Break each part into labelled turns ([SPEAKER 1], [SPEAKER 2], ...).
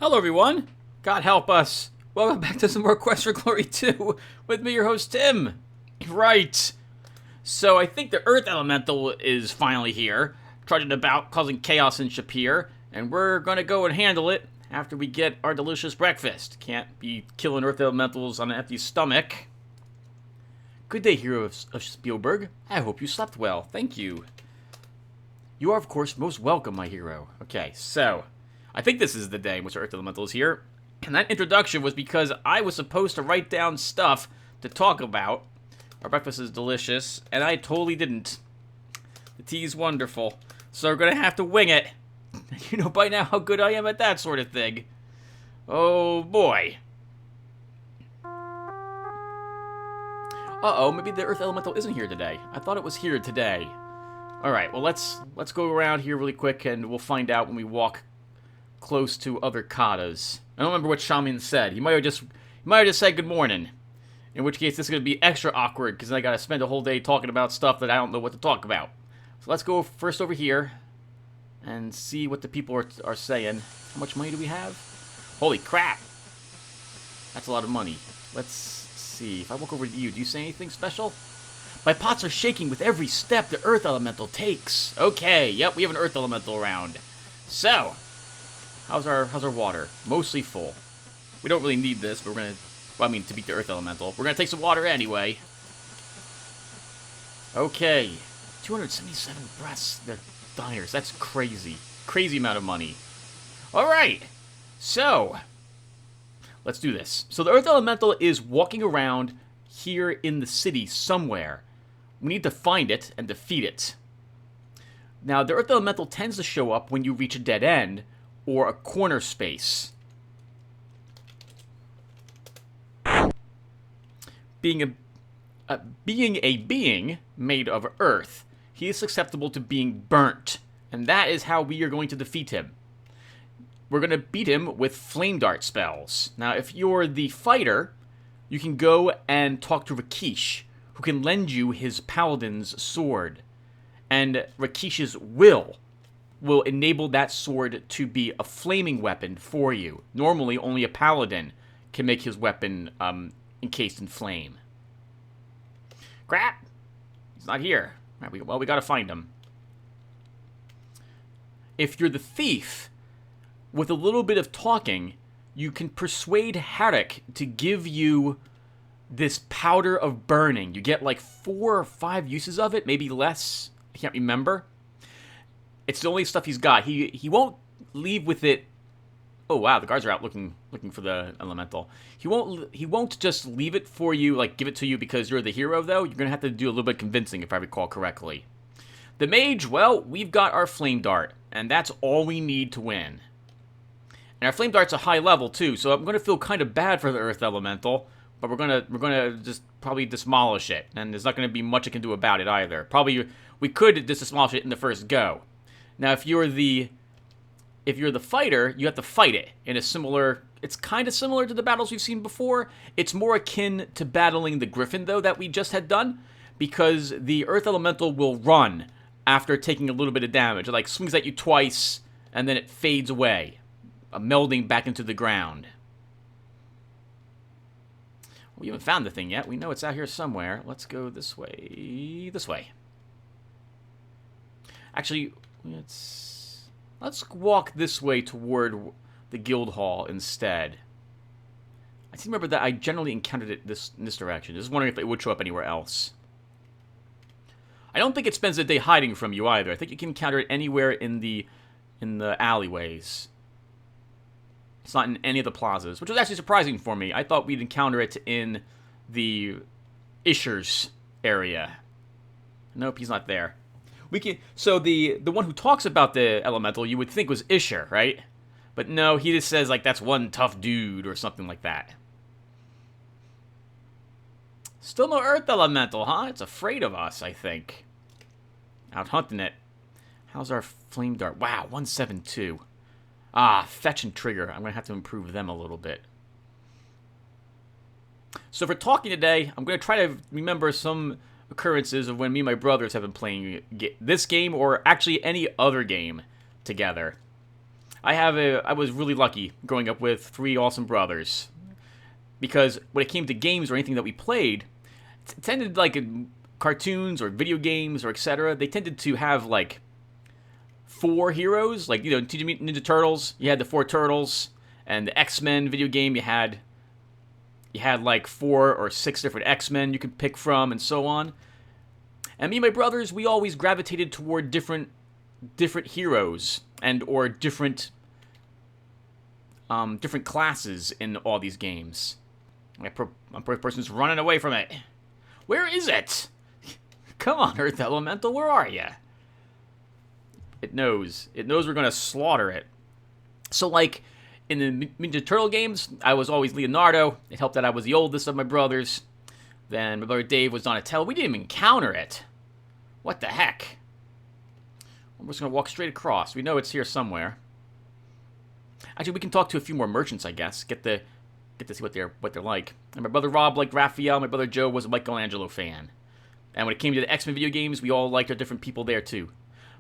[SPEAKER 1] Hello, everyone. God help us. Welcome back to some more Quest for Glory 2 with me, your host, Tim. Right. So I think the Earth Elemental is finally here, trudging about, causing chaos in Shapir, and we're going to go and handle it after we get our delicious breakfast. Can't be killing Earth Elementals on an empty stomach. Good day, hero of Spielberg. I hope you slept well. Thank you. You are, of course, most welcome, my hero. Okay, so I think this is the day in which Earth Elemental is here. And that introduction was because I was supposed to write down stuff to talk about. Our breakfast is delicious, and I totally didn't. The tea is wonderful, so we're going to have to wing it. You know by now how good I am at that sort of thing. Oh, boy. Uh-oh, maybe the Earth Elemental isn't here today. I thought it was here today. Alright, well, let's go around here really quick, and we'll find out when we walk close to other katas. I don't remember what Shaman said. He might have just said good morning. In which case, this is going to be extra awkward, because I got to spend a whole day talking about stuff that I don't know what to talk about. So let's go first over here and see what the people are saying. How much money do we have? Holy crap! That's a lot of money. Let's see. If I walk over to you, do you say anything special? My pots are shaking with every step the Earth Elemental takes. Okay, yep, we have an Earth Elemental around. So, how's our water? Mostly full. We don't really need this, but we're gonna, well, I mean, to beat the Earth Elemental. We're gonna take some water anyway. Okay, 277 breaths. They're diners. That's crazy. Crazy amount of money. Alright, so let's do this. So the Earth Elemental is walking around here in the city somewhere. We need to find it and defeat it. Now, the Earth Elemental tends to show up when you reach a dead end or a corner space. Being a being made of earth, he is susceptible to being burnt, and that is how we are going to defeat him. We're going to beat him with flame dart spells. Now, if you're the fighter, you can go and talk to Rakish, who can lend you his paladin's sword. And Rakish's will enable that sword to be a flaming weapon for you. Normally, only a paladin can make his weapon encased in flame. Crap! He's not here. Right, we gotta find him. If you're the thief, with a little bit of talking, you can persuade Harik to give you this powder of burning. You get like 4 or 5 uses of it, maybe less. I can't remember. It's the only stuff he's got. He won't leave with it. Oh wow, the guards are out looking for the elemental. He won't just leave it for you, like give it to you because you're the hero though. You're gonna have to do a little bit of convincing if I recall correctly. The mage, well, we've got our flame dart, and that's all we need to win. And our flame dart's a high level too, so I'm gonna feel kind of bad for the Earth Elemental. But we're gonna just probably demolish it, and there's not gonna be much I can do about it either. Probably we could just demolish it in the first go. Now, if you're the fighter, you have to fight it in a similar. It's kind of similar to the battles we've seen before. It's more akin to battling the Griffin though that we just had done, because the Earth Elemental will run after taking a little bit of damage. It like swings at you twice, and then it fades away, melding back into the ground. We haven't found the thing yet. We know it's out here somewhere. Let's go this way. This way. Actually, let's walk this way toward the guild hall instead. I seem to remember that I generally encountered it in this direction. Just wondering if it would show up anywhere else. I don't think it spends the day hiding from you either. I think you can encounter it anywhere in the alleyways. It's not in any of the plazas, which was actually surprising for me. I thought we'd encounter it in the Isher's area. Nope, he's not there. So the one who talks about the elemental you would think was Isher, right? But no, he just says like that's one tough dude or something like that. Still no Earth Elemental, huh? It's afraid of us, I think. Out hunting it. How's our flame dart? Wow, 172. Ah, fetch and trigger. I'm going to have to improve them a little bit. So for talking today, I'm going to try to remember some occurrences of when me and my brothers have been playing this game or actually any other game together. I was really lucky growing up with 3 awesome brothers. Because when it came to games or anything that we played, it tended like in cartoons or video games or etc., they tended to have like 4 heroes. Like, Teenage Mutant Ninja Turtles, you had the 4 turtles, and the X-Men video game, you had like 4 or 6 different X-Men you could pick from, and so on. And me and my brothers, we always gravitated toward different heroes and or different classes in all these games. My person's running away from it. Where is it? Come on, Earth Elemental, where are you? It knows. It knows we're going to slaughter it. So, like, in the Ninja Turtle games, I was always Leonardo. It helped that I was the oldest of my brothers. Then my brother Dave was Donatello. We didn't even counter it. What the heck? I'm just going to walk straight across. We know it's here somewhere. Actually, we can talk to a few more merchants, I guess. Get to see what they're like. And my brother Rob liked Raphael. My brother Joe was a Michelangelo fan. And when it came to the X-Men video games, we all liked our different people there, too.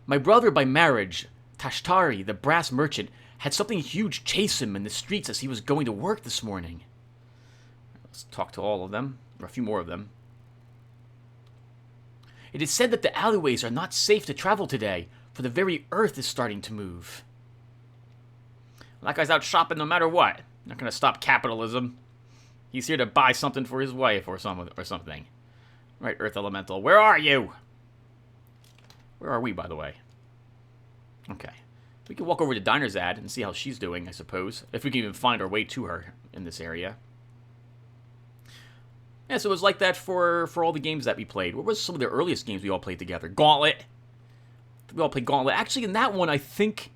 [SPEAKER 1] My brother by marriage, Tashtari, the brass merchant, had something huge chase him in the streets as he was going to work this morning. Let's talk to all of them, or a few more of them. It is said that the alleyways are not safe to travel today, for the very earth is starting to move. Well, that guy's out shopping no matter what. Not going to stop capitalism. He's here to buy something for his wife or something. Right, Earth Elemental, where are you? Where are we, by the way? Okay. We can walk over to Diner's ad and see how she's doing, I suppose. If we can even find our way to her in this area. Yeah, so it was like that for all the games that we played. What was some of the earliest games we all played together? Gauntlet. We all played Gauntlet. Actually, in that one, I think...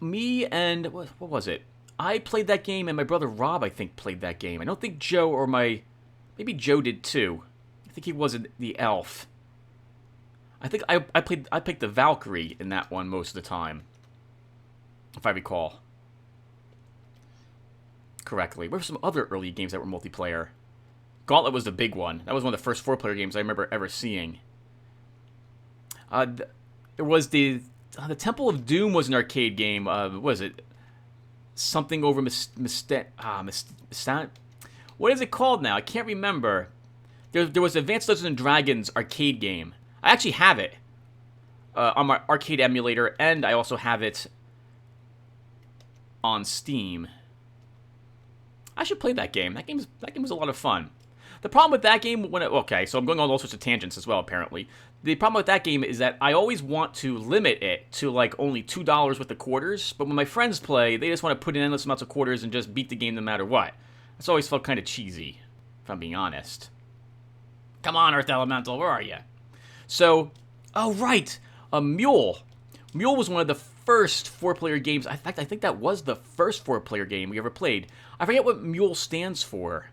[SPEAKER 1] me and... What was it? I played that game, and my brother Rob, I think, played that game. I don't think Joe or my... Maybe Joe did, too. I think he was the elf. I think I picked the Valkyrie in that one most of the time. If I recall correctly. What were some other early games that were multiplayer? Gauntlet was the big one. That was one of the first 4-player games I remember ever seeing. There was the Temple of Doom was an arcade game. What was it? Something over what is it called now? I can't remember. There was Advanced Dungeons and Dragons arcade game. I actually have it on my arcade emulator, and I also have it on Steam. I should play that game. That game was a lot of fun. The problem with that game, okay, so I'm going on all sorts of tangents as well, apparently. The problem with that game is that I always want to limit it to, like, only $2 worth of quarters, but when my friends play, they just want to put in endless amounts of quarters and just beat the game no matter what. That's always felt kind of cheesy, if I'm being honest. Come on, Earth Elemental, where are you? So, oh, right, Mule. Mule was one of the first 4-player games. In fact, I think that was the first 4-player game we ever played. I forget what Mule stands for.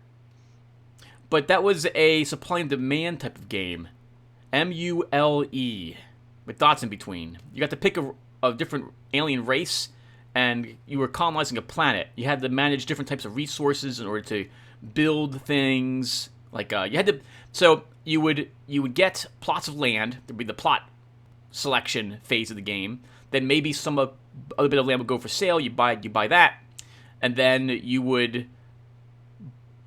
[SPEAKER 1] But that was a supply and demand type of game. M-U-L-E. With dots in between. You got to pick a different alien race, and you were colonizing a planet. You had to manage different types of resources in order to build things. Like, you had to... So, you would get plots of land. There'd be the plot selection phase of the game. Then maybe some other bit of land would go for sale. You buy that. And then you would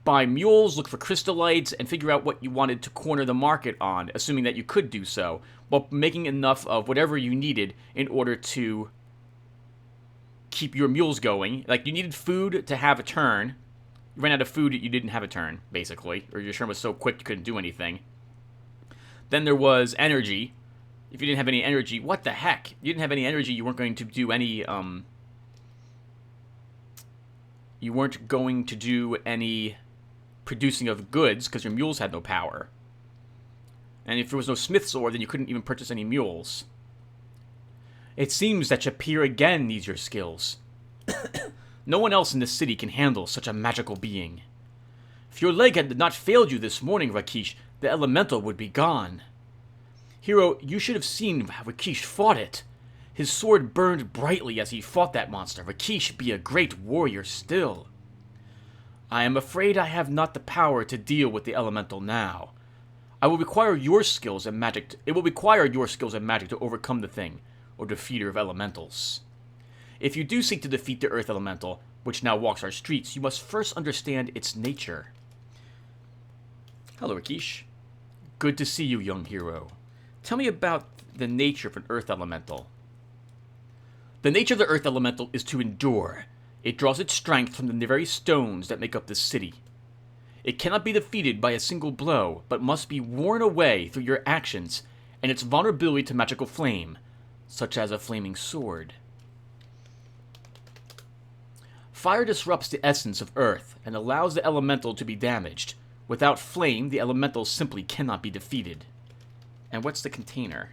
[SPEAKER 1] buy mules, look for crystallites, and figure out what you wanted to corner the market on, assuming that you could do so, while making enough of whatever you needed in order to keep your mules going. Like, you needed food to have a turn. You ran out of food, you didn't have a turn, basically. Or your turn was so quick you couldn't do anything. Then there was energy. If you didn't have any energy, what the heck? You didn't have any energy, you weren't going to do any, you weren't going to do any producing of goods, because your mules had no power. And if there was no smith's ore, then you couldn't even purchase any mules. It seems that Shapir again needs your skills. No one else in this city can handle such a magical being. If your leg had not failed you this morning, Rakesh, the elemental would be gone. Hero, you should have seen how Rakesh fought it. His sword burned brightly as he fought that monster. Rakesh be a great warrior still. I am afraid I have not the power to deal with the elemental now. It will require your skills and magic to overcome the thing, or defeater of elementals. If you do seek to defeat the Earth Elemental, which now walks our streets, you must first understand its nature. Hello, Rakesh. Good to see you, young hero. Tell me about the nature of an Earth Elemental. The nature of the Earth Elemental is to endure. It draws its strength from the very stones that make up this city. It cannot be defeated by a single blow, but must be worn away through your actions and its vulnerability to magical flame, such as a flaming sword. Fire disrupts the essence of Earth and allows the elemental to be damaged. Without flame, the elemental simply cannot be defeated. And what's the container?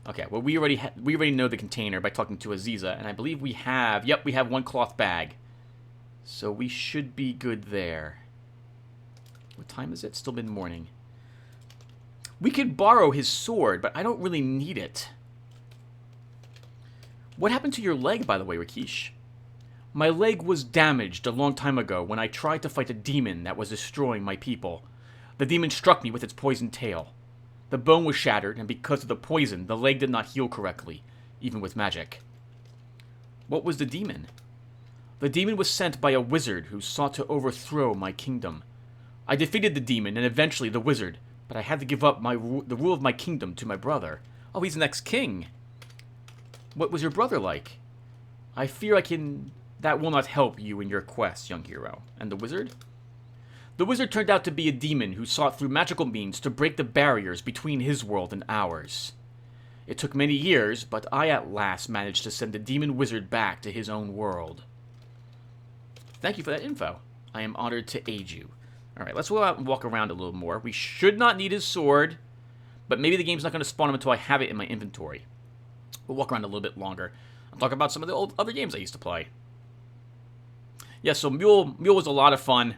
[SPEAKER 1] Okay, well, we already know the container by talking to Aziza, and I believe we have... Yep, we have one cloth bag. So we should be good there. What time is it? Still mid-morning. We could borrow his sword, but I don't really need it. What happened to your leg, by the way, Rakesh? My leg was damaged a long time ago when I tried to fight a demon that was destroying my people. The demon struck me with its poisoned tail. The bone was shattered, and because of the poison, the leg did not heal correctly, even with magic. What was the demon? The demon was sent by a wizard who sought to overthrow my kingdom. I defeated the demon and eventually the wizard, but I had to give up the rule of my kingdom to my brother. Oh, he's the next king. What was your brother like? I fear that will not help you in your quest, young hero. And the wizard? The wizard turned out to be a demon who sought through magical means to break the barriers between his world and ours. It took many years, but I at last managed to send the demon wizard back to his own world. Thank you for that info. I am honored to aid you. Alright, let's go out and walk around a little more. We should not need his sword, but maybe the game's not going to spawn him until I have it in my inventory. We'll walk around a little bit longer. I'll talk about some of the other games I used to play. Yeah, so Mule was a lot of fun.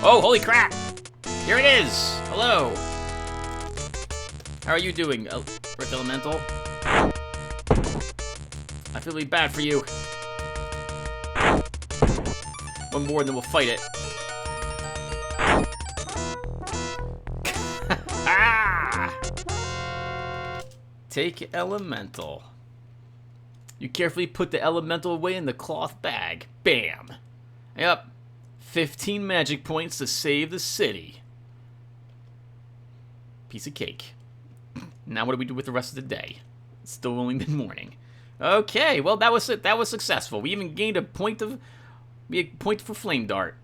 [SPEAKER 1] Oh, holy crap! Here it is! Hello! How are you doing, Earth Elemental? I feel really bad for you. One more and then we'll fight it. Ah! Take Elemental. You carefully put the Elemental away in the cloth bag. Bam! Yep. 15 magic points to save the city. Piece of cake. Now what do we do with the rest of the day? It's still only mid-morning. Okay, well that was it. That was successful. We even gained a point for Flame Dart.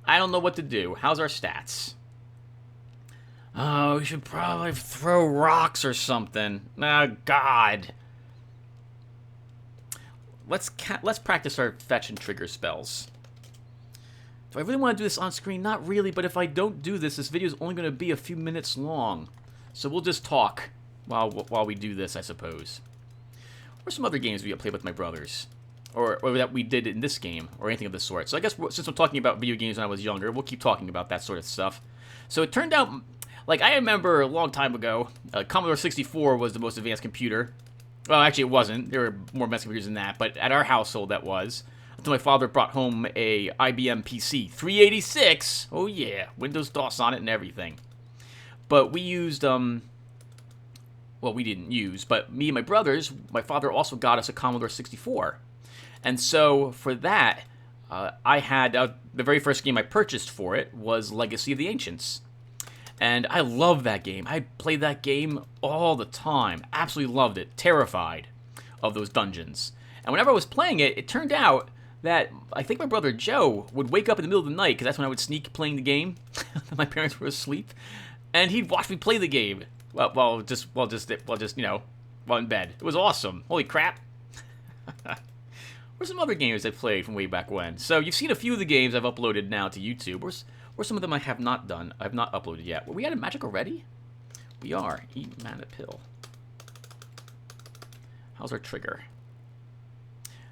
[SPEAKER 1] I don't know what to do. How's our stats? Oh, we should probably throw rocks or something. Oh, God. Let's practice our fetch and trigger spells. Do I really want to do this on screen? Not really, but if I don't do this, this video is only going to be a few minutes long. So we'll just talk while we do this, I suppose. Or some other games we played with my brothers. Or that we did in this game, or anything of the sort. So I guess since I'm talking about video games when I was younger, we'll keep talking about that sort of stuff. So it turned out, like, I remember a long time ago, Commodore 64 was the most advanced computer. Well, actually it wasn't. There were more advanced computers than that, but at our household that was. Until my father brought home a IBM PC 386. Oh yeah, Windows DOS on it and everything. But we used, well, we didn't use, but me and my brothers, my father also got us a Commodore 64. And so, for that, I had, the very first game I purchased for it was Legacy of the Ancients. And I love that game. I played that game all the time. Absolutely loved it. Terrified of those dungeons. And whenever I was playing it, it turned out that I think my brother Joe would wake up in the middle of the night, because that's when I would sneak playing the game. My parents were asleep. And he'd watch me play the game. Well, just you know, while in bed. It was awesome. Holy crap. Where's some other games I played from way back when? So you've seen a few of the games I've uploaded now to YouTube. Where's some of them I have not done? I've not uploaded yet. Were we out of magic already? We are. Eat mana pill. How's our trigger?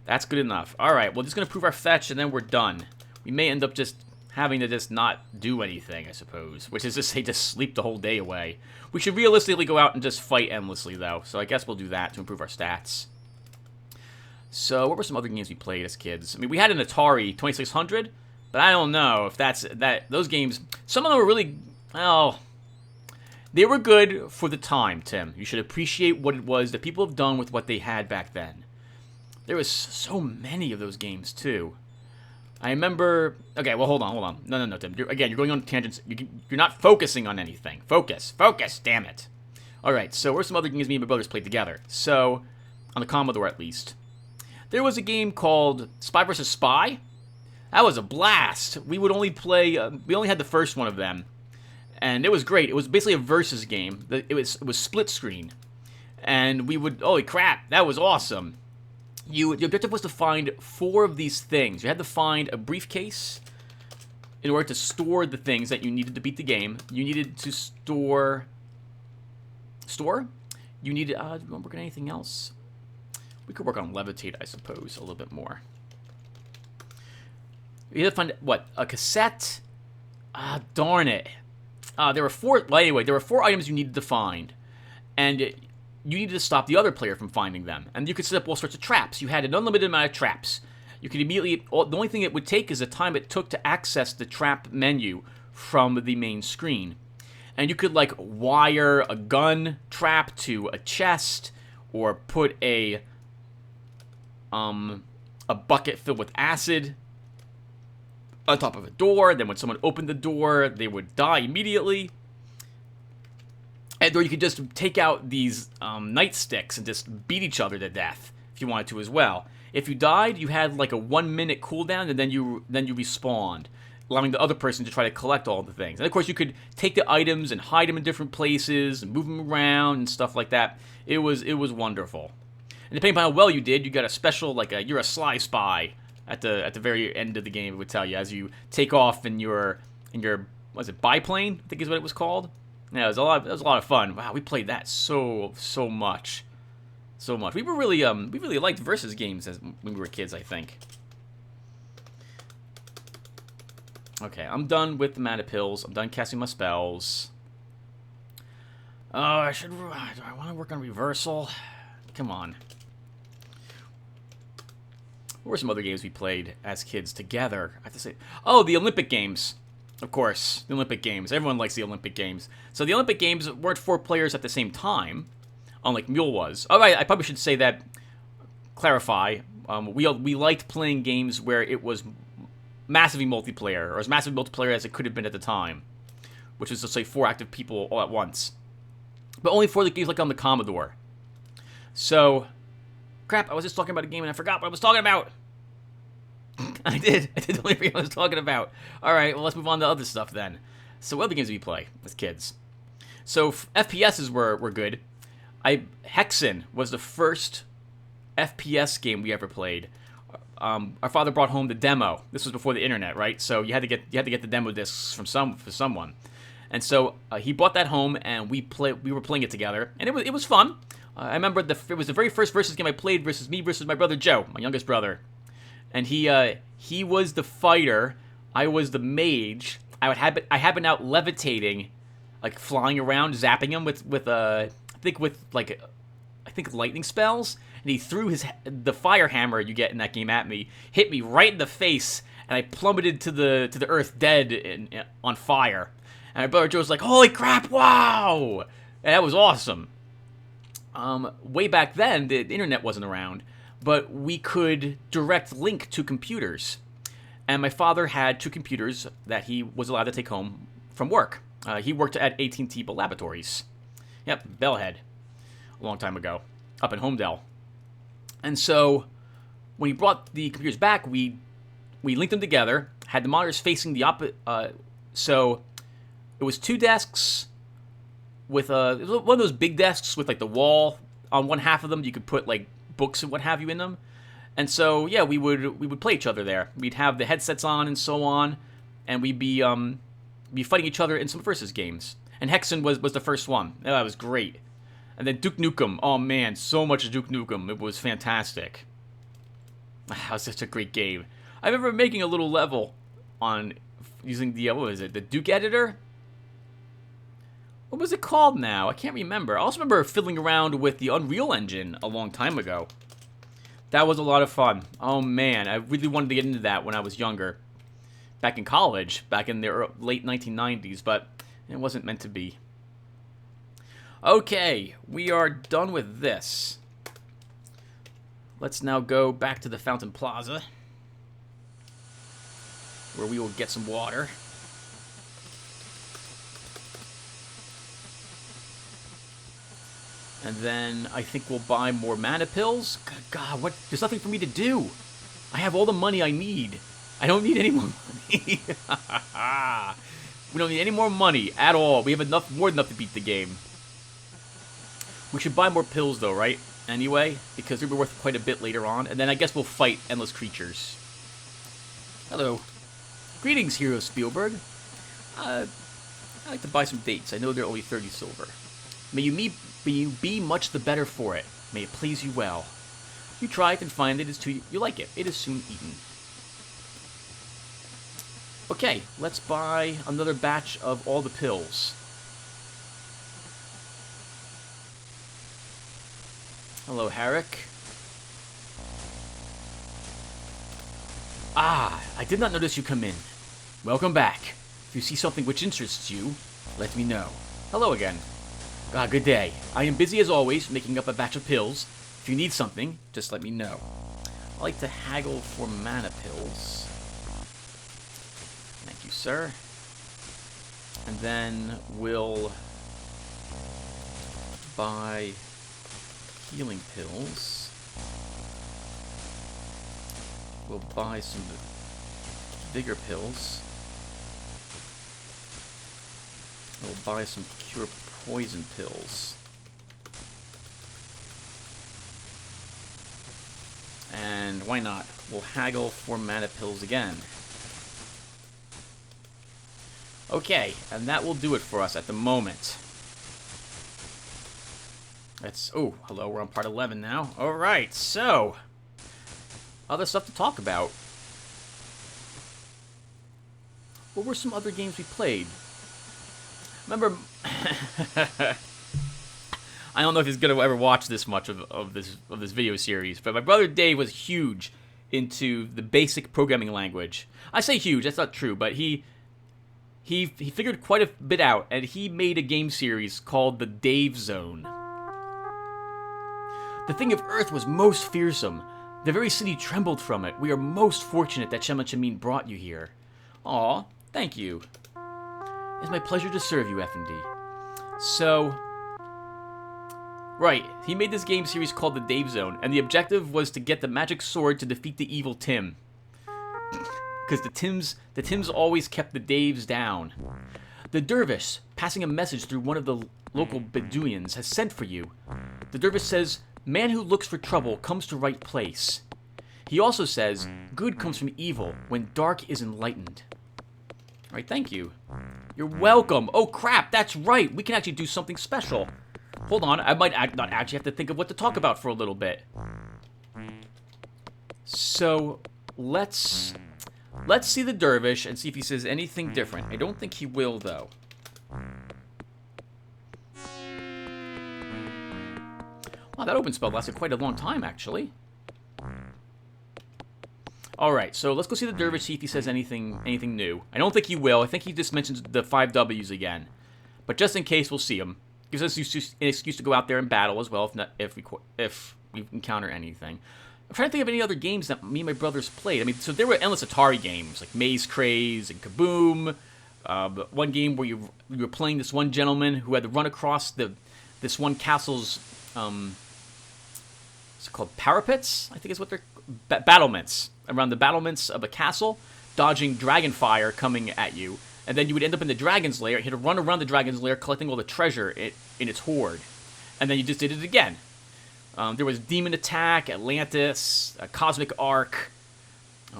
[SPEAKER 1] That's good enough. Alright, we're just going to prove our fetch and then we're done. We may end up just having to just not do anything, I suppose. Which is to say, just sleep the whole day away. We should realistically go out and just fight endlessly, though. So I guess we'll do that to improve our stats. So, what were some other games we played as kids? I mean, we had an Atari 2600, but I don't know if those games, some of them were really, well, they were good for the time, Tim. You should appreciate what it was that people have done with what they had back then. There was so many of those games, too. I remember... Okay, well, hold on. No, Tim. You're going on tangents. You're not focusing on anything. Focus, damn it. Alright, so where's some other games me and my brothers played together? So, on the Commodore at least. There was a game called Spy vs. Spy. That was a blast. We would only play... we only had the first one of them. And it was great. It was basically a versus game. It was split screen. And we would... Holy crap, that was awesome. Your objective was to find 4 of these things. You had to find a briefcase in order to store the things that you needed to beat the game. You needed to store... You needed... do you want to work on anything else? We could work on Levitate, I suppose, a little bit more. You had to find, what, a cassette? Darn it. There were 4... Well, anyway, there were 4 items you needed to find. And... you needed to stop the other player from finding them. And you could set up all sorts of traps. You had an unlimited amount of traps. You could immediately... The only thing it would take is the time it took to access the trap menu from the main screen. And you could, like, wire a gun trap to a chest, or put a bucket filled with acid on top of a door. Then when someone opened the door, they would die immediately. Or you could just take out these nightsticks and just beat each other to death if you wanted to as well. If you died, you had like a 1-minute cooldown, and then you respawned, allowing the other person to try to collect all the things. And of course, you could take the items and hide them in different places and move them around and stuff like that. It was wonderful. And depending on how well you did, you got a special, like you're a sly spy at the very end of the game. It would tell you as you take off in your was it biplane? I think is what it was called. Yeah, it was a lot of fun. Wow, we played that so much. We were really we really liked versus games when we were kids, I think. Okay, I'm done with the mana pills. I'm done casting my spells. Oh, do I want to work on reversal? Come on. What were some other games we played as kids together? I have to say, oh, the Olympic Games. Of course, the Olympic Games. Everyone likes the Olympic Games. So the Olympic Games weren't 4 players at the same time, unlike Mule was. Oh, I probably should say that, clarify. We liked playing games where it was massively multiplayer, or as massive multiplayer as it could have been at the time, which is to say 4 active people all at once. But only for the games like on the Commodore. So, crap, I was just talking about a game and I forgot what I was talking about. I did only forget what I was talking about. Alright, well, let's move on to other stuff then. So what other games do we play as kids? So FPSs were good. Hexen was the first FPS game we ever played. Our father brought home the demo. This was before the internet, right? So you had to get the demo discs from someone. And so he brought that home, and we were playing it together, and it was fun. I remember it was the very first versus game I played versus my brother Joe, my youngest brother. And he was the fighter, I was the mage. I had been out levitating, like flying around, zapping him with lightning spells. And he threw the fire hammer you get in that game at me, hit me right in the face, and I plummeted to the earth dead on fire. And my brother Joe was like, "Holy crap! Wow!" And that was awesome. Way back then, the internet wasn't around. But we could direct link to computers. And my father had 2 computers that he was allowed to take home from work. He worked at AT&T Laboratories. Yep, Bellhead. A long time ago. Up in Homedale. And so, when he brought the computers back, we linked them together. Had the monitors facing the opposite. So, it was 2 desks with it was one of those big desks with like the wall on one half of them. You could put like books and what have you in them. And so, yeah, we would play each other there. We'd have the headsets on and so on, and we'd be fighting each other in some versus games. And Hexen was the first one. Oh, that was great. And then Duke Nukem. Oh, man, so much Duke Nukem. It was fantastic. That was such a great game. I remember making a little level on using the, what was it, the Duke editor? What was it called now? I can't remember. I also remember fiddling around with the Unreal Engine a long time ago. That was a lot of fun. Oh, man. I really wanted to get into that when I was younger. Back in college. Back in the late 1990s. But it wasn't meant to be. Okay. We are done with this. Let's now go back to the Fountain Plaza, where we will get some water. And then I think we'll buy more mana pills. God, what? There's nothing for me to do. I have all the money I need. I don't need any more money. We don't need any more money at all. We have enough, more than enough to beat the game. We should buy more pills though, right? Anyway, because they'll be worth quite a bit later on. And then I guess we'll fight endless creatures. Hello. Greetings, Hero Spielberg. I'd like to buy some dates. I know they're only 30 silver. May you be much the better for it. May it please you well. You try it and find it is too you like it. It is soon eaten. Okay, let's buy another batch of all the pills. Hello, Herrick. Ah, I did not notice you come in. Welcome back. If you see something which interests you, let me know. Hello again. Ah, good day. I am busy as always, making up a batch of pills. If you need something, just let me know. I like to haggle for mana pills. Thank you, sir. And then we'll buy healing pills. We'll buy some bigger pills. We'll buy some cure poison pills. And why not? We'll haggle for mana pills again. Okay, and that will do it for us at the moment. That's, oh, hello, we're on part 11 now. Alright, so, other stuff to talk about. What were some other games we played? Remember, I don't know if he's gonna ever watch this much of this video series, but my brother Dave was huge into the basic programming language. I say huge, that's not true, but he figured quite a bit out, and he made a game series called the Dave Zone. The thing of Earth was most fearsome. The very city trembled from it. We are most fortunate that Shema Chamin brought you here. Aw, thank you. It's my pleasure to serve you, F&D. So, right, he made this game series called the Dave Zone, and the objective was to get the magic sword to defeat the evil Tim. Because the Tims always kept the Daves down. The dervish, passing a message through one of the local Bedouins, has sent for you. The dervish says, man who looks for trouble comes to right place. He also says, good comes from evil when dark is enlightened. Alright, thank you. You're welcome. Oh crap, that's right. We can actually do something special. Hold on, I might not actually have to think of what to talk about for a little bit. So, let's see the dervish and see if he says anything different. I don't think he will, though. Wow, that open spell lasted quite a long time, actually. Alright, so let's go see the dervish, see if he says anything new. I don't think he will. I think he just mentions the 5 W's again. But just in case, we'll see him. Gives us an excuse to go out there and battle as well if we encounter anything. I'm trying to think of any other games that me and my brothers played. I mean, so there were endless Atari games, like Maze Craze and Kaboom. One game where you were playing this one gentleman who had to run across this one castle's, what's it called? Parapets? I think is what they're... battlements. Around the battlements of a castle, dodging dragon fire coming at you. And then you would end up in the dragon's lair. You had to run around the dragon's lair collecting all the treasure in its hoard. And then you just did it again. There was Demon Attack, Atlantis, Cosmic Ark,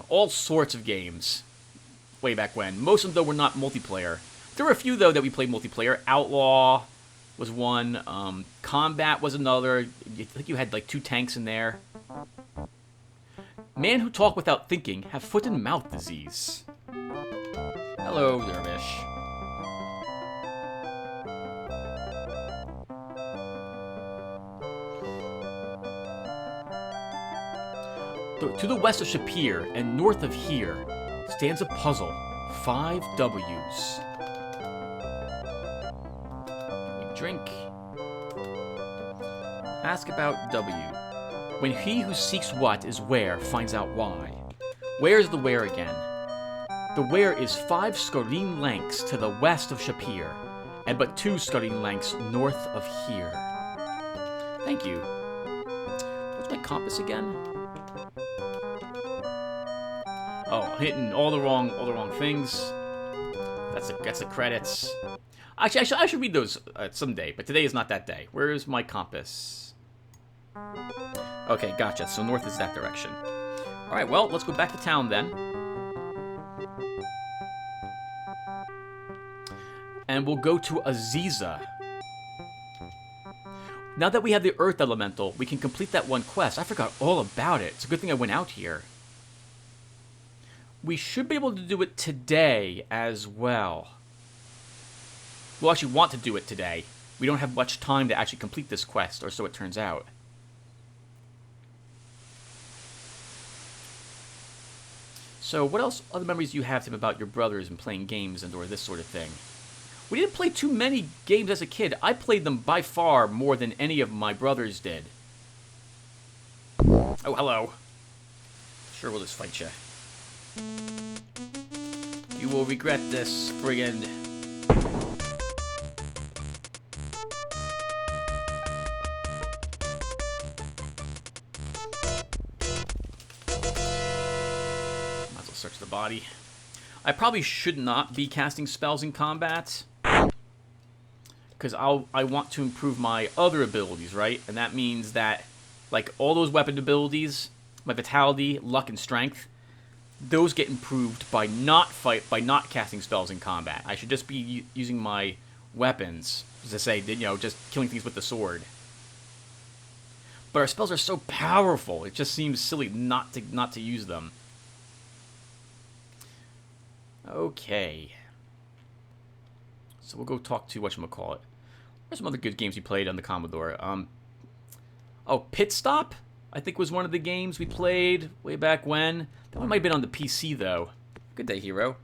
[SPEAKER 1] all sorts of games way back when. Most of them, though, were not multiplayer. There were a few, though, that we played multiplayer. Outlaw was one. Combat was another. I think you had, like, 2 tanks in there. Man who talk without thinking have foot and mouth disease. Hello, dervish. To the west of Shapir and north of here stands a puzzle. 5 W's. We drink. Ask about W. When he who seeks what is where finds out why. Where's the where again? The where is 5 skorine lengths to the west of Shapir, and but 2 skorine lengths north of here. Thank you. What's my compass again? Oh, I'm hitting all the wrong things. That's the credits. Actually, I should read those someday, but today is not that day. Where is my compass? Okay, gotcha. So north is that direction. All right, well, let's go back to town then. And we'll go to Aziza. Now that we have the Earth Elemental, we can complete that one quest. I forgot all about it. It's a good thing I went out here. We should be able to do it today as well. We'll actually want to do it today. We don't have much time to actually complete this quest, or so it turns out. So, what else other memories do you have, Tim, about your brothers and playing games and or this sort of thing? We didn't play too many games as a kid. I played them by far more than any of my brothers did. Oh, hello. Sure, we'll just fight you. You will regret this, brigand. Might as well search the body. I probably should not be casting spells in combat, because I want to improve my other abilities, right? And that means that, like, all those weapon abilities, my vitality, luck, and strength, those get improved by not casting spells in combat. I should just be using my weapons, as I say, you know, just killing things with the sword. But our spells are so powerful, it just seems silly not to use them. Okay. So we'll go talk to whatchamacallit. There's some other good games we played on the Commodore. Oh, Pit Stop, I think, was one of the games we played way back when. That one might have been on the PC, though. Good day, hero.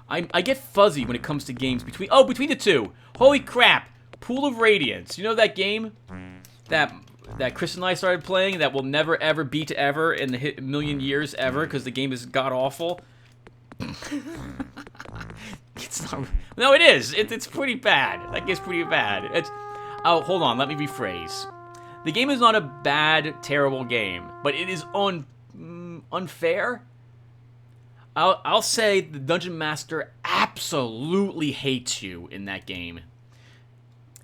[SPEAKER 1] I get fuzzy when it comes to games between the two. Holy crap! Pool of Radiance. You know that game that Chris and I started playing that will never ever beat ever in the million years ever because the game is god awful. It's not. No, it is. It's pretty bad. That game's pretty bad. Oh, hold on. Let me rephrase. The game is not a bad, terrible game, but it is unfair. I'll say the Dungeon Master absolutely hates you in that game.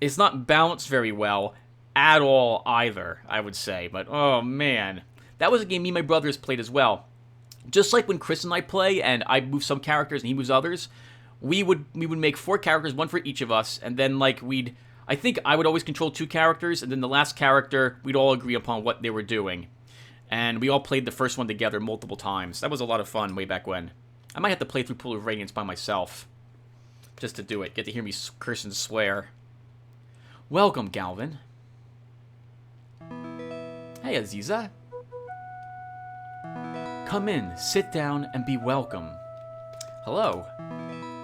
[SPEAKER 1] It's not balanced very well at all either, I would say. But, oh, man. That was a game me and my brothers played as well. Just like when Chris and I play, and I move some characters and he moves others, we would make 4 characters, one for each of us, and then, like, I think I would always control 2 characters, and then the last character, we'd all agree upon what they were doing. And we all played the first one together multiple times. That was a lot of fun way back when. I might have to play through Pool of Radiance by myself. Just to do it. Get to hear me curse and swear. Welcome, Galvin. Hey, Aziza. Come in, sit down, and be welcome. Hello.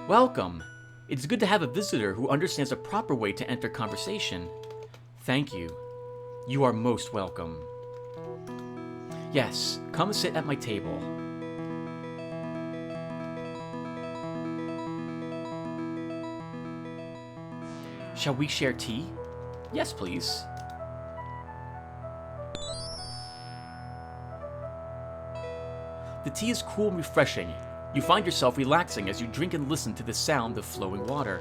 [SPEAKER 1] Welcome. It's good to have a visitor who understands the proper way to enter conversation. Thank you. You are most welcome. Yes, come sit at my table. Shall we share tea? Yes, please. The tea is cool and refreshing. You find yourself relaxing as you drink and listen to the sound of flowing water.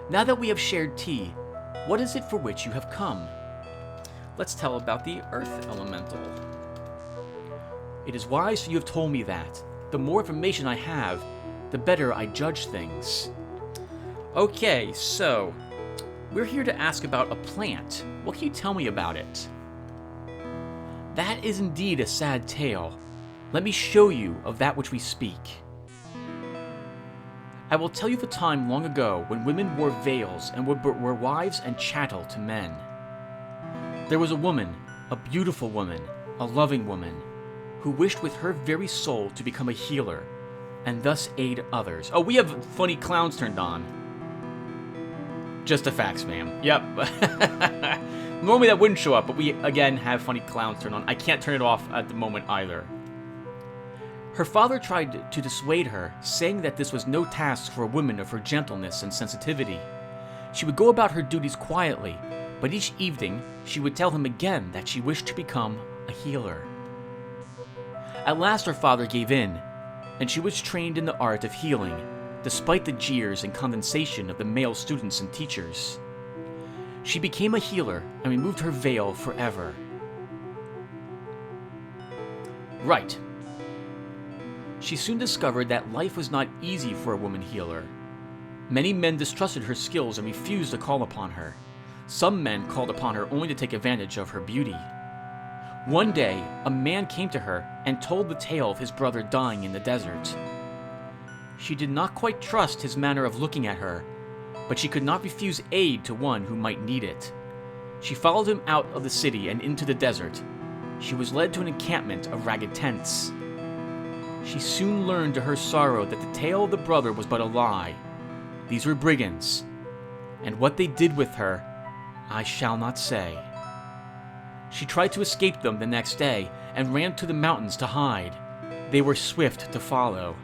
[SPEAKER 1] Now that we have shared tea, what is it for which you have come? Let's tell about the Earth Elemental. It is wise you have told me that. The more information I have, the better I judge things. Okay, so we're here to ask about a plant. What can you tell me about it? That is indeed a sad tale. Let me show you of that which we speak. I will tell you the time long ago when women wore veils and were wives and chattel to men. There was a woman, a beautiful woman, a loving woman, who wished with her very soul to become a healer, and thus aid others. Oh, we have funny clowns turned on. Just the facts, ma'am. Yep. Normally that wouldn't show up, but we, again, have funny clowns turned on. I can't turn it off at the moment either. Her father tried to dissuade her, saying that this was no task for a woman of her gentleness and sensitivity. She would go about her duties quietly, but each evening she would tell him again that she wished to become a healer. At last her father gave in, and she was trained in the art of healing, despite the jeers and condescension of the male students and teachers. She became a healer and removed her veil forever. Right. She soon discovered that life was not easy for a woman healer. Many men distrusted her skills and refused to call upon her. Some men called upon her only to take advantage of her beauty. One day, a man came to her and told the tale of his brother dying in the desert. She did not quite trust his manner of looking at her, but she could not refuse aid to one who might need it. She followed him out of the city and into the desert. She was led to an encampment of ragged tents. She soon learned to her sorrow that the tale of the brother was but a lie. These were brigands, and what they did with her, I shall not say. She tried to escape them the next day and ran to the mountains to hide. They were swift to follow.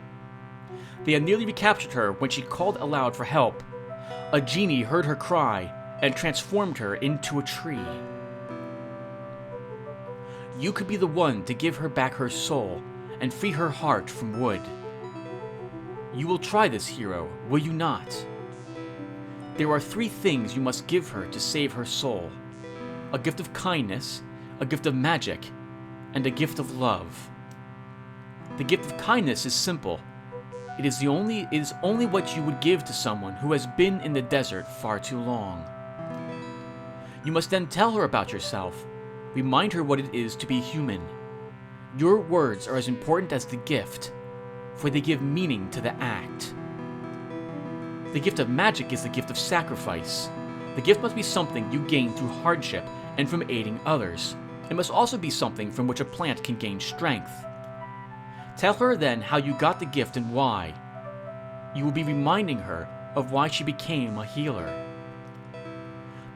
[SPEAKER 1] They had nearly recaptured her when she called aloud for help. A genie heard her cry and transformed her into a tree. You could be the one to give her back her soul and free her heart from wood. You will try this, hero, will you not? There are 3 things you must give her to save her soul: a gift of kindness, a gift of magic, and a gift of love. The gift of kindness is simple. It is only what you would give to someone who has been in the desert far too long. You must then tell her about yourself. Remind her what it is to be human. Your words are as important as the gift, for they give meaning to the act. The gift of magic is the gift of sacrifice. The gift must be something you gain through hardship and from aiding others. It must also be something from which a plant can gain strength. Tell her then how you got the gift and why. You will be reminding her of why she became a healer.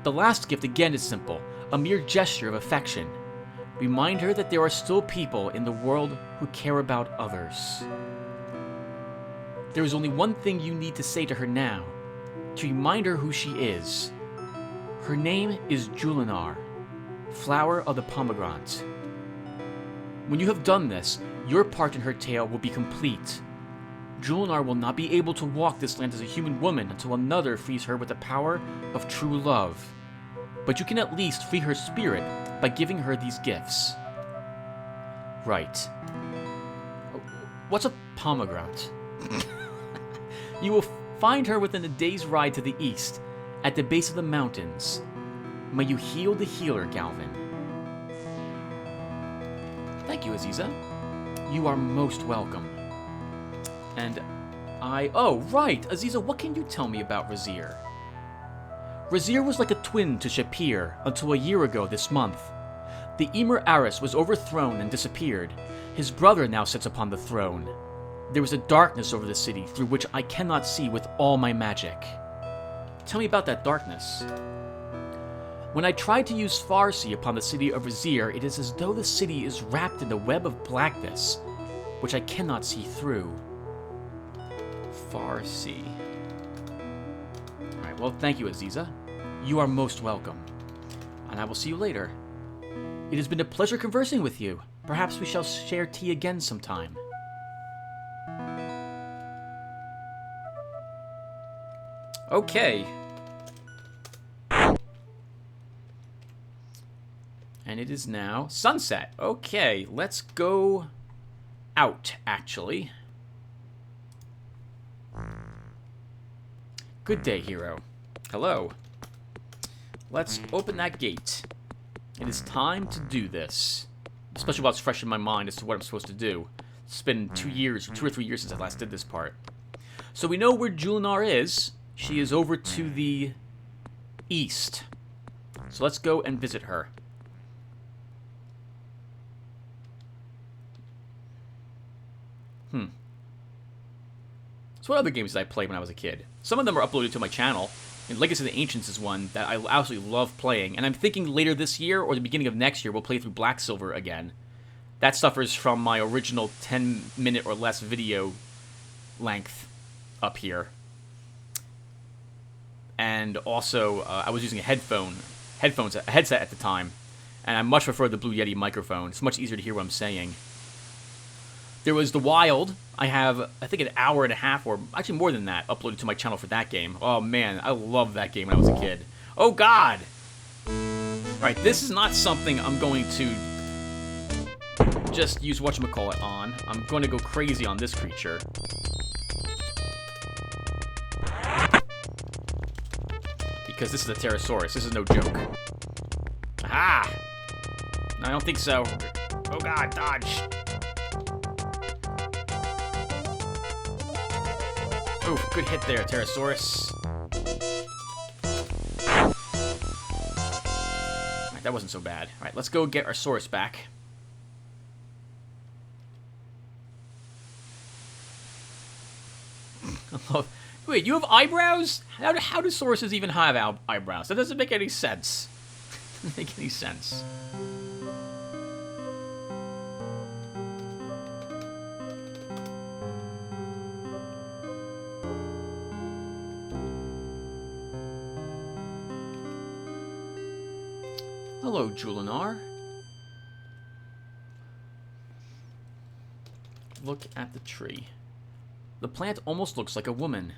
[SPEAKER 1] The last gift again is simple, a mere gesture of affection. Remind her that there are still people in the world who care about others. There is only one thing you need to say to her now, to remind her who she is. Her name is Julinar, flower of the pomegranate. When you have done this, your part in her tale will be complete. Julinar will not be able to walk this land as a human woman until another frees her with the power of true love. But you can at least free her spirit by giving her these gifts. Right. What's a pomegranate? You will find her within a day's ride to the east, at the base of the mountains. May you heal the healer, Galvin. Thank you, Aziza. You are most welcome. And oh, right, Aziza, what can you tell me about Razir? Razir was like a twin to Shapir until a year ago this month. The Emir Aris was overthrown and disappeared. His brother now sits upon the throne. There is a darkness over the city through which I cannot see with all my magic. Tell me about that darkness. When I tried to use Farsi upon the city of Razir, it is as though the city is wrapped in a web of blackness, which I cannot see through. Farsi. Alright, well, thank you, Aziza. You are most welcome. And I will see you later. It has been a pleasure conversing with you. Perhaps we shall share tea again sometime. Okay. And it is now sunset. Okay, let's go out, actually. Good day, hero. Hello. Let's open that gate. It is time to do this. Especially while it's fresh in my mind as to what I'm supposed to do. It's been 2 or 3 years since I last did this part. So we know where Julinar is. She is over to the east. So let's go and visit her. So what other games did I play when I was a kid? Some of them are uploaded to my channel. And Legacy of the Ancients is one that I absolutely love playing, and I'm thinking later this year or the beginning of next year we'll play through Black Silver again. That suffers from my original 10-minute or less video length up here. And also, I was using a headset at the time, and I much prefer the Blue Yeti microphone. It's much easier to hear what I'm saying. There was The Wild. I have, I think, an hour and a half, or actually more than that, uploaded to my channel for that game. Oh, man, I loved that game when I was a kid. Oh, God! Alright, this is not something I'm going to just use whatchamacallit on. I'm going to go crazy on this creature. Because this is a Pterosaurus. This is no joke. Aha! No, I don't think so. Oh, God, dodge. Oof, good hit there, Pterosaurus. Alright, that wasn't so bad. Alright, let's go get our Saurus back. Wait, you have eyebrows? How do Sauruses even have eyebrows? That doesn't make any sense. Doesn't make any sense. Hello, Julinar. Look at the tree. The plant almost looks like a woman.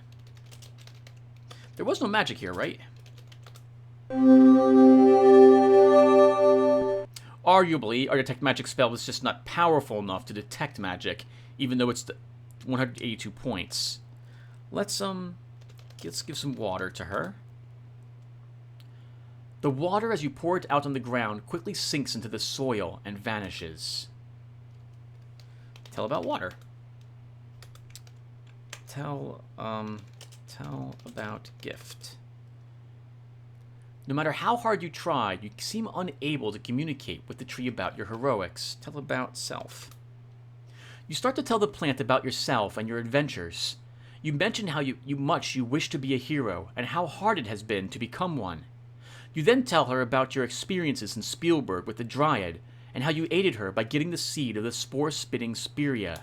[SPEAKER 1] There was no magic here, right? Arguably, our detect magic spell was just not powerful enough to detect magic, even though it's 182 points. Let's give some water to her. The water, as you pour it out on the ground, quickly sinks into the soil and vanishes. Tell about water. Tell about gift. No matter how hard you try, you seem unable to communicate with the tree about your heroics. Tell about self. You start to tell the plant about yourself and your adventures. You mention how much you wish to be a hero and how hard it has been to become one. You then tell her about your experiences in Spielberg with the Dryad, and how you aided her by getting the seed of the spore-spitting Spirea.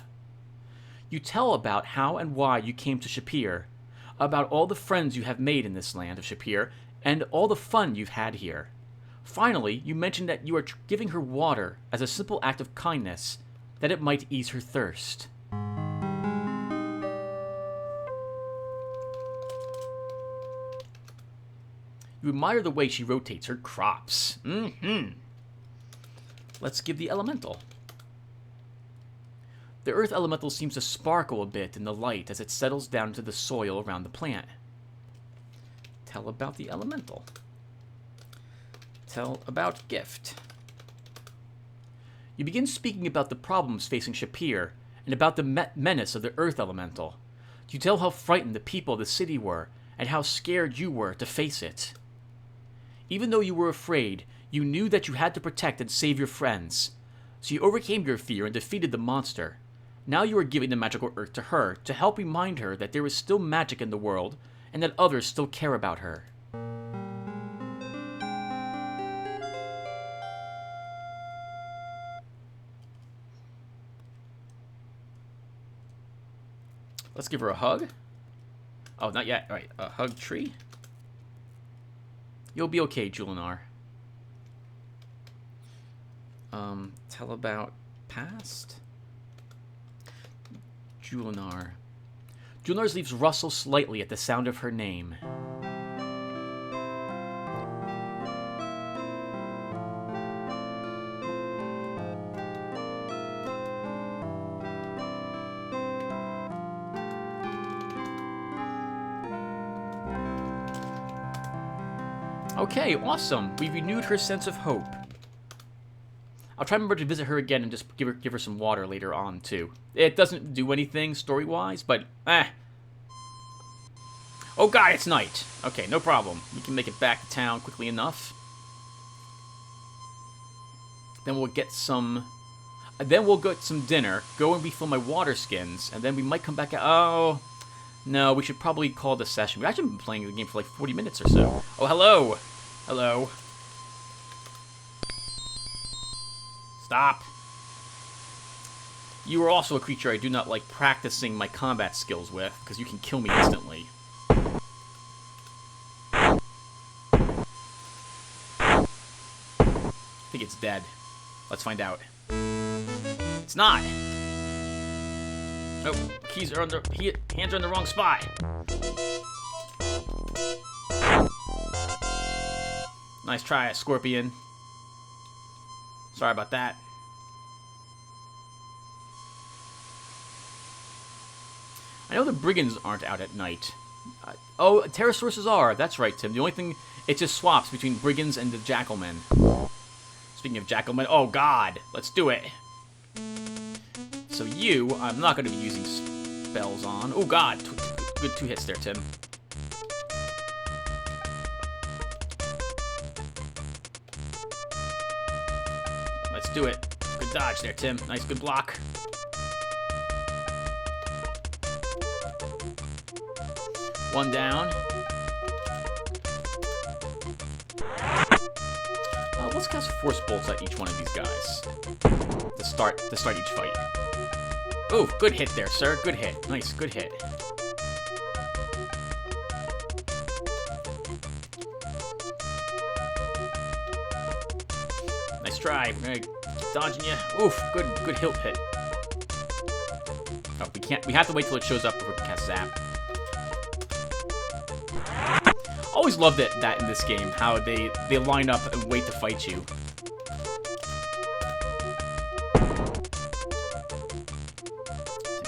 [SPEAKER 1] You tell about how and why you came to Shapir, about all the friends you have made in this land of Shapir, and all the fun you've had here. Finally, you mention that you are giving her water as a simple act of kindness, that it might ease her thirst. You admire the way she rotates her crops. Let's give the elemental. The earth elemental seems to sparkle a bit in the light as it settles down into the soil around the plant. Tell about the elemental. Tell about gift. You begin speaking about the problems facing Shapir and about the menace of the earth elemental. You tell how frightened the people of the city were and how scared you were to face it. Even though you were afraid, you knew that you had to protect and save your friends. So you overcame your fear and defeated the monster. Now you are giving the magical earth to her to help remind her that there is still magic in the world and that others still care about her. Let's give her a hug. Oh, not yet. All right, a hug tree. You'll be okay, Julinar. Tell about past. Julinar. Julinar's leaves rustle slightly at the sound of her name. Okay, awesome. We renewed her sense of hope. I'll try to remember to visit her again and just give her some water later on, too. It doesn't do anything story-wise, but, Oh god, it's night. Okay, no problem. We can make it back to town quickly enough. Then we'll get some dinner, go and refill my water skins, and then we might come back out. Oh, No, we should probably call the session. We've actually been playing the game for like 40 minutes or so. Oh, hello! Hello. Stop. You are also a creature I do not like practicing my combat skills with, because you can kill me instantly. I think it's dead. Let's find out. It's not! Oh, keys are under... hands are in the wrong spot. Nice try, Scorpion. Sorry about that. I know the brigands aren't out at night. Oh, pterosaurus are. That's right, Tim. The only thing... it just swaps between brigands and the jackalmen. Speaking of jackalmen... oh, God. Let's do it. So you, I'm not going to be using spells on. Oh, God. Good 2 hits there, Tim. Let's do it. Good dodge there, Tim. Nice, good block. One down. Let's cast Force Bolts at each one of these guys to start each fight. Oh, good hit there, sir. Good hit. Nice, good hit. Nice try. We're gonna keep dodging you. Oof, good hilt hit. Oh, we have to wait till it shows up before we can cast Zap. Always loved that in this game, how they line up and wait to fight you.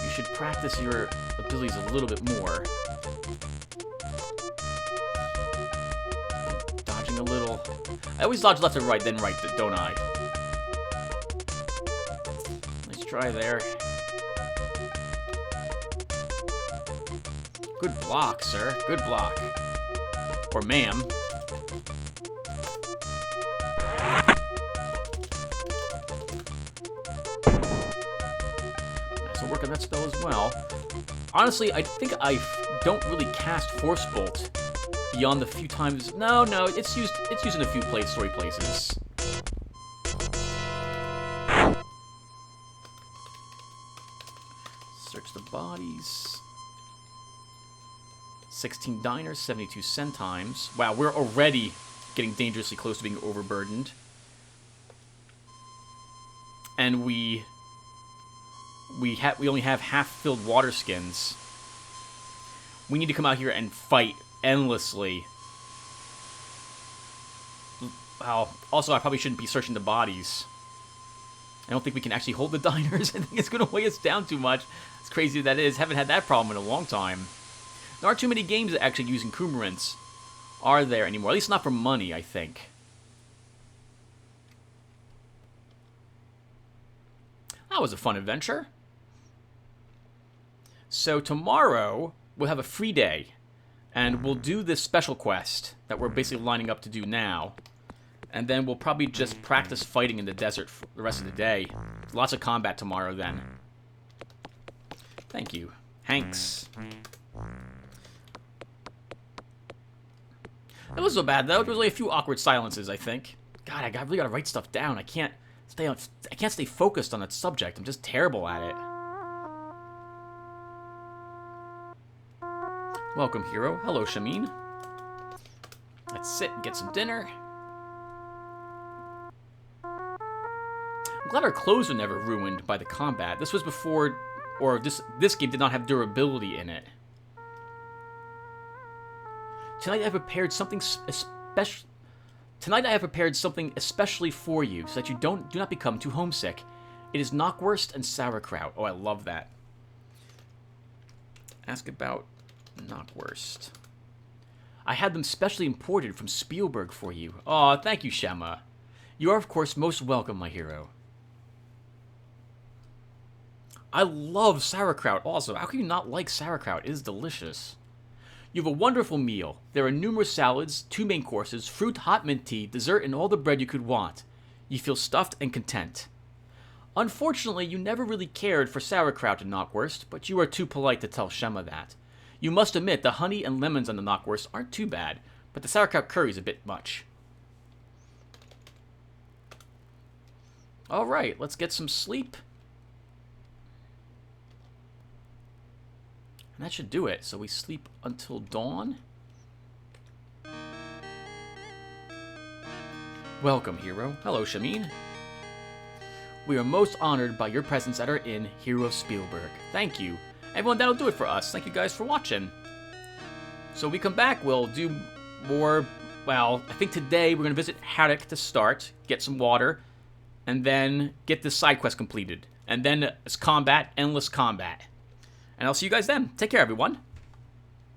[SPEAKER 1] You should practice your abilities a little bit more. Dodging a little. I always dodge left and right, then right, don't I? Nice try there. Good block, sir. Good block. Or ma'am. Nice work on that spell as well. Honestly, I think I don't really cast Force Bolt beyond the few times. No, it's used in a few story places. Search the bodies. 16 diners, 72 centimes. Wow, we're already getting dangerously close to being overburdened. And we only have half-filled water skins. We need to come out here and fight endlessly. Well, also, I probably shouldn't be searching the bodies. I don't think we can actually hold the diners. I think it's going to weigh us down too much. As crazy as that is, haven't had that problem in a long time. There aren't too many games that actually using Coumarants are there anymore. At least not for money, I think. That was a fun adventure. So tomorrow, we'll have a free day. And we'll do this special quest that we're basically lining up to do now. And then we'll probably just practice fighting in the desert for the rest of the day. Lots of combat tomorrow then. Thank you. Hanks. It wasn't so bad though. There was only a few awkward silences, I think. God, I really gotta write stuff down. I can't stay focused on that subject. I'm just terrible at it. Welcome, hero. Hello, Shamin. Let's sit and get some dinner. I'm glad our clothes were never ruined by the combat. This was before, or this game did not have durability in it. Tonight I have prepared something special. Tonight I have prepared something especially for you, so that you do not become too homesick. It is knockwurst and sauerkraut. Oh, I love that. Ask about knockwurst. I had them specially imported from Spielberg for you. Aw, thank you, Shema. You are, of course, most welcome, my hero. I love sauerkraut also. How can you not like sauerkraut? It is delicious. You have a wonderful meal. There are numerous salads, 2 main courses, fruit, hot mint tea, dessert, and all the bread you could want. You feel stuffed and content. Unfortunately, you never really cared for sauerkraut and knockwurst, but you are too polite to tell Shema that. You must admit, the honey and lemons on the knockwurst aren't too bad, but the sauerkraut curry is a bit much. Alright, let's get some sleep. And that should do it. So we sleep until dawn. Welcome, hero. Hello, Shamin. We are most honored by your presence at our inn, Hero Spielberg. Thank you. Everyone, that'll do it for us. Thank you guys for watching. So we come back, we'll do more, well, I think today we're going to visit Haddock to start, get some water, and then get this side quest completed. And then it's combat, endless combat. And I'll see you guys then. Take care, everyone.